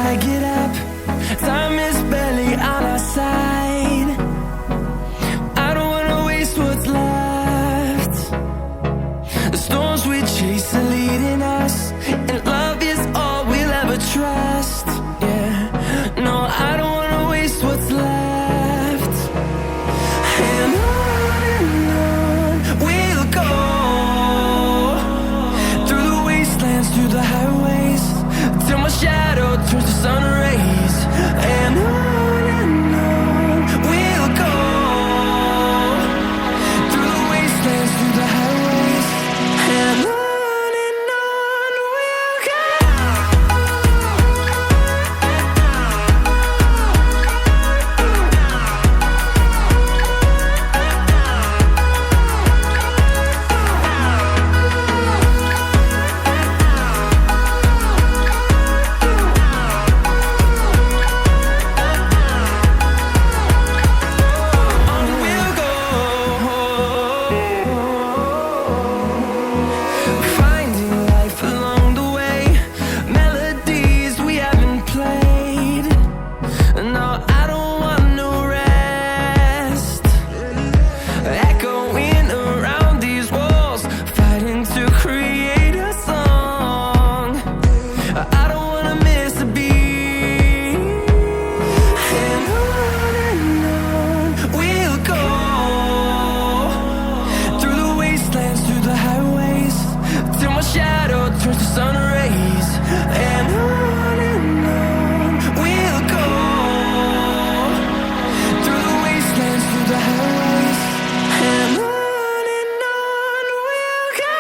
gotta get up. Time is barely on our side. I don't wanna waste what's left. The storms we chase are leading us, and love is all we'll ever trust. Yeah, no, I don't wanna waste what's left. And on we'll go, through the wastelands, through the highways, till my shadow turns to sun rays. And on we'll go, through the wastelands, through the highways, and on we'll go. Finding life along the way, melodies we haven't played. No, I don't want no rest. Echoing around these walls, fighting to create a song. I don't wanna miss a beat. And on we'll go, through the wastelands, through the highways, till my shadow turns to sun rays. And on we'll go, through the wastelands, through the highways, and on we'll go.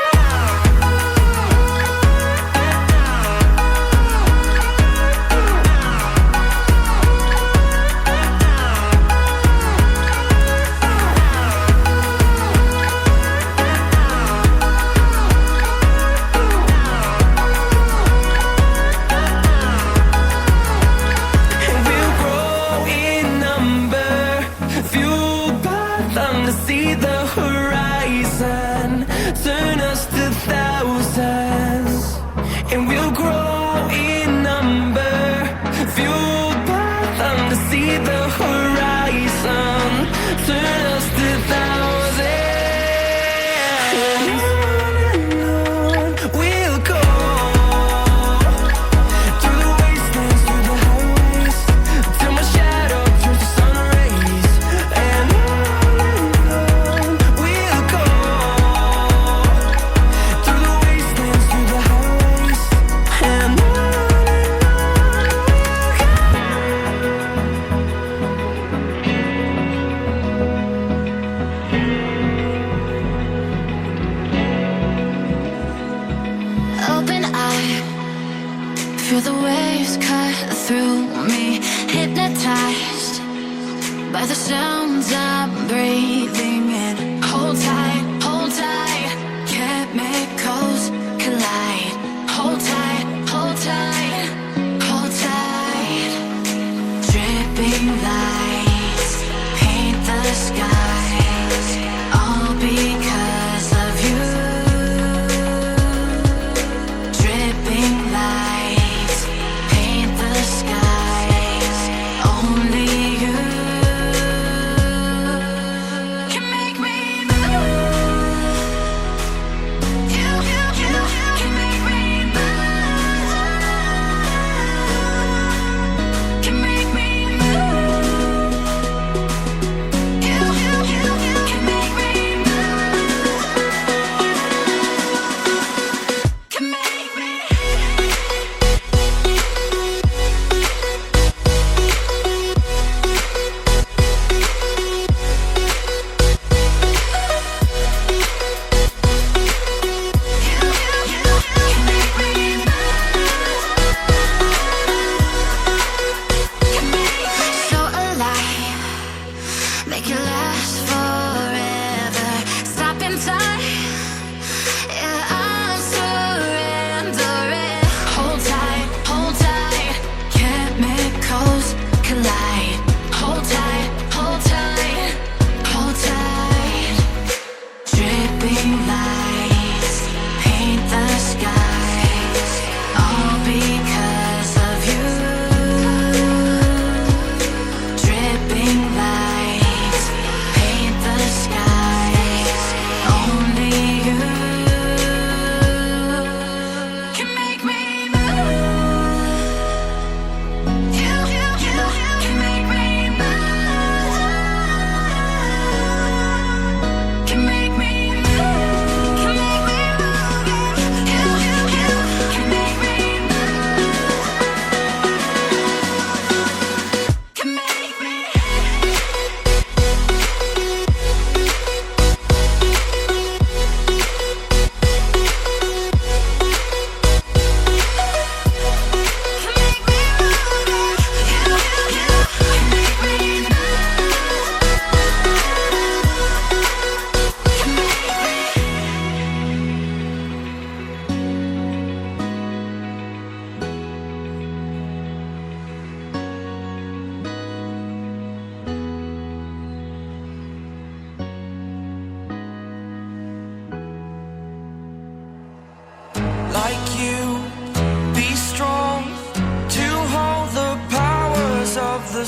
And we'll grow in number, fueled by them to see the horizon, turn us to thousands. And we'll grow in number, fueled by them to see the horizon, turn us to thousands. And on we'll go, through the wastelands, through the highways, till my shadow turns to sun rays. And on we'll go, through the wastelands, through the highways, and on we'll go. Open eye, feel the waves cut through me, hypnotized by the sounds I'm breathing in. Hold tight, chemicals collide. Hold tight, hold tight, hold tight. Dripping lights paint the skies, all because of you. Dripping lights paint the skies, only you can make me move. You can make me move. Can make me move.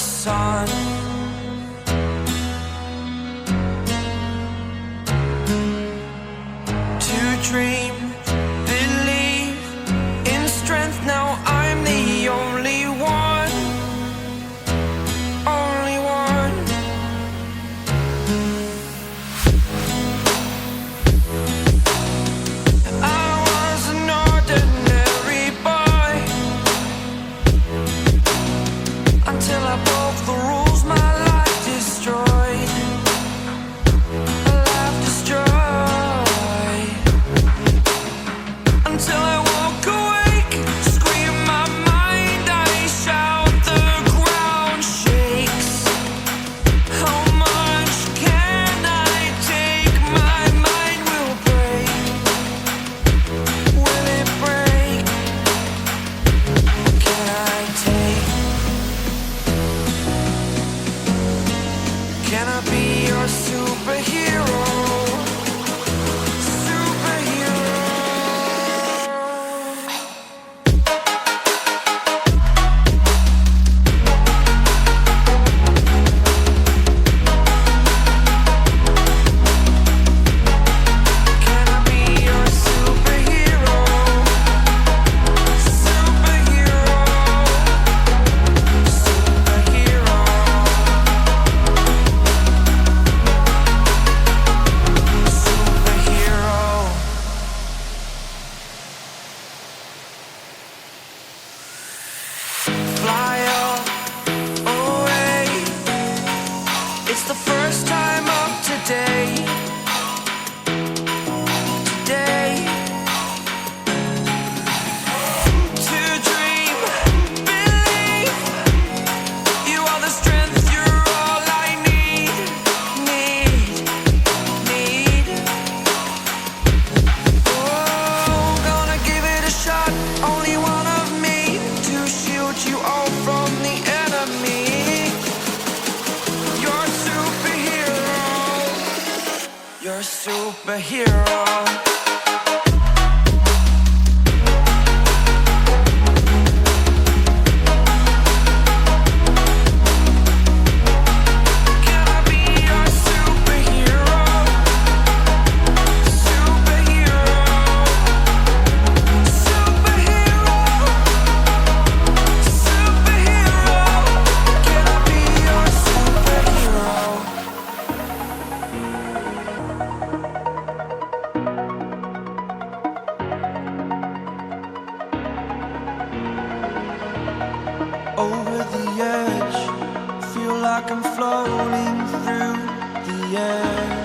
sun. To dream, believe in strength. Now I'm the only one, only one. I was an ordinary boy until I broke the rules. My life destroyed, a life destroyed. Until I walk awake, scream my mind, I shout, the ground shakes. How much can I take? My mind will break. Will it break? Can I take? Can I be your superhero? Superhero. Can I be your superhero? Superhero. Superhero. Superhero. Fly away. It's the first time of today. Today. To dream, believe. You are the strength, you're all I need. Need. Oh, gonna give it a shot. Only one of me to shield you all from the enemy. You're a superhero. You're a superhero. Can I be your superhero? Superhero. Superhero. Superhero. Can I be your superhero? Over the edge, feel like I'm floating through the air.